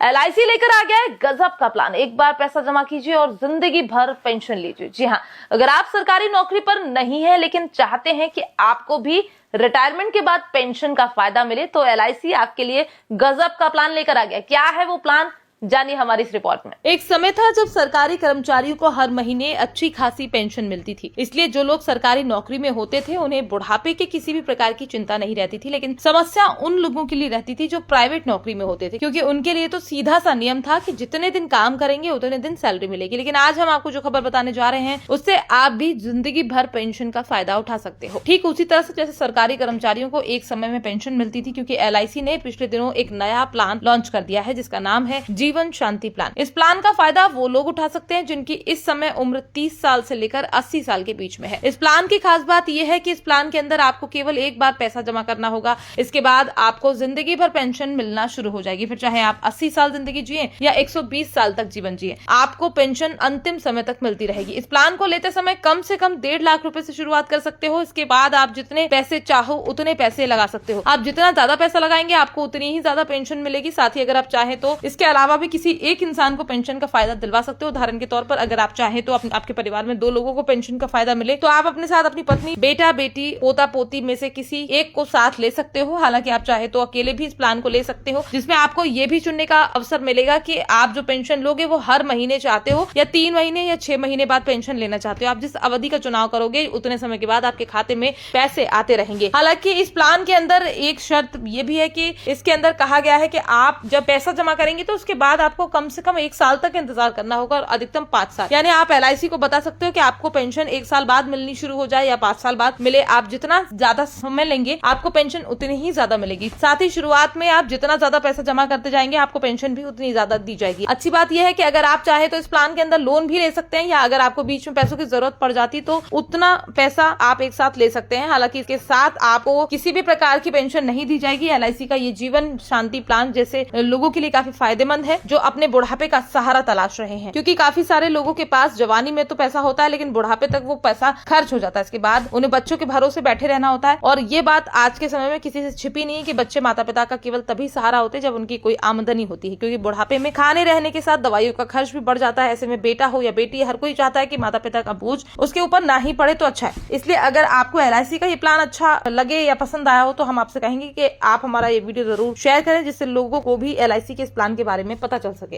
LIC लेकर आ गया है गजब का प्लान। एक बार पैसा जमा कीजिए और जिंदगी भर पेंशन लीजिए। जी हाँ, अगर आप सरकारी नौकरी पर नहीं है लेकिन चाहते हैं कि आपको भी रिटायरमेंट के बाद पेंशन का फायदा मिले, तो एलआईसी आपके लिए गजब का प्लान लेकर आ गया। क्या है वो प्लान, जानिए हमारी इस रिपोर्ट में। एक समय था जब सरकारी कर्मचारियों को हर महीने अच्छी खासी पेंशन मिलती थी, इसलिए जो लोग सरकारी नौकरी में होते थे उन्हें बुढ़ापे के किसी भी प्रकार की चिंता नहीं रहती थी। लेकिन समस्या उन लोगों के लिए रहती थी जो प्राइवेट नौकरी में होते थे, क्योंकि उनके लिए तो सीधा सा नियम था कि जितने दिन काम करेंगे उतने दिन सैलरी मिलेगी। लेकिन आज हम आपको जो खबर बताने जा रहे हैं उससे आप भी जिंदगी भर पेंशन का फायदा उठा सकते हो। ठीक उसी तरह से जैसे सरकारी कर्मचारियों को एक समय में पेंशन मिलती थी, क्योंकि एलआईसी ने पिछले दिनों एक नया प्लान लॉन्च कर दिया है जिसका नाम है जीवन शांति प्लान। इस प्लान का फायदा वो लोग उठा सकते हैं जिनकी इस समय उम्र 30 साल से लेकर 80 साल के बीच में है। इस प्लान की खास बात यह है कि इस प्लान के अंदर आपको केवल एक बार पैसा जमा करना होगा। इसके बाद आपको जिंदगी भर पेंशन मिलना शुरू हो जाएगी। फिर चाहे आप 80 साल जिंदगी जिए या 120 साल तक जीवन जिए, आपको पेंशन अंतिम समय तक मिलती रहेगी। इस प्लान को लेते समय कम से कम 1.5 लाख रुपए से शुरुआत कर सकते हो। इसके बाद आप जितने पैसे चाहो उतने पैसे लगा सकते हो। आप जितना ज्यादा पैसा लगाएंगे आपको उतनी ही ज्यादा पेंशन मिलेगी। साथ ही अगर आप चाहे तो इसके अलावा भी किसी एक इंसान को पेंशन का फायदा दिलवा सकते हो। उदाहरण के तौर पर अगर आप चाहे तो आपके परिवार में 2 लोगों को पेंशन का फायदा मिले, तो आप अपने साथ अपनी पत्नी, बेटा, बेटी, पोता, पोती में से किसी एक को साथ ले सकते हो। हालांकि आप चाहे तो अकेले भी इस प्लान को ले सकते हो, जिसमें आपको ये भी चुनने का अवसर मिलेगा कि आप जो पेंशन लोगे वो हर महीने चाहते हो या 3 महीने या 6 महीने बाद पेंशन लेना चाहते हो। आप जिस अवधि का चुनाव करोगे उतने समय के बाद आपके खाते में पैसे आते रहेंगे। हालांकि इस प्लान के अंदर एक शर्त ये भी है कि इसके अंदर कहा गया है कि आप जब पैसा जमा करेंगे तो उसके बाद आपको कम से कम 1 साल तक इंतजार करना होगा और अधिकतम 5 साल। यानी आप एलआईसी को बता सकते हो कि आपको पेंशन 1 साल बाद मिलनी शुरू हो जाए या 5 साल बाद मिले। आप जितना ज्यादा समय लेंगे आपको पेंशन उतनी ही ज्यादा मिलेगी। साथ ही शुरुआत में आप जितना ज्यादा पैसा जमा करते जाएंगे आपको पेंशन भी उतनी ज्यादा दी जाएगी। अच्छी बात यह है कि अगर आप चाहे तो इस प्लान के अंदर लोन भी ले सकते हैं, या अगर आपको बीच में पैसों की जरूरत पड़ जाती तो उतना पैसा आप एक साथ ले सकते हैं। हालांकि इसके साथ आपको किसी भी प्रकार की पेंशन नहीं दी जाएगी। एलआईसी का ये जीवन शांति प्लान जैसे लोगों के लिए काफी फायदेमंद है जो अपने बुढ़ापे का सहारा तलाश रहे हैं, क्योंकि काफी सारे लोगों के पास जवानी में तो पैसा होता है लेकिन बुढ़ापे तक वो पैसा खर्च हो जाता है। इसके बाद उन्हें बच्चों के भरोसे बैठे रहना होता है। और ये बात आज के समय में किसी से छिपी नहीं है कि बच्चे माता पिता का केवल तभी सहारा होते हैं जब उनकी कोई आमदनी होती है, क्योंकि बुढ़ापे में खाने रहने के साथ दवाइयों का खर्च भी बढ़ जाता है। ऐसे में बेटा हो या बेटी, हर कोई चाहता है कि माता पिता का बोझ उसके ऊपर ना ही पड़े तो अच्छा है। इसलिए अगर आपको एलआईसी का ये प्लान अच्छा लगे या पसंद आया हो तो हम आपसे कहेंगे कि आप हमारा ये वीडियो जरूर शेयर करें, जिससे लोगों को भी एलआईसी के इस प्लान के बारे में पता चल सके।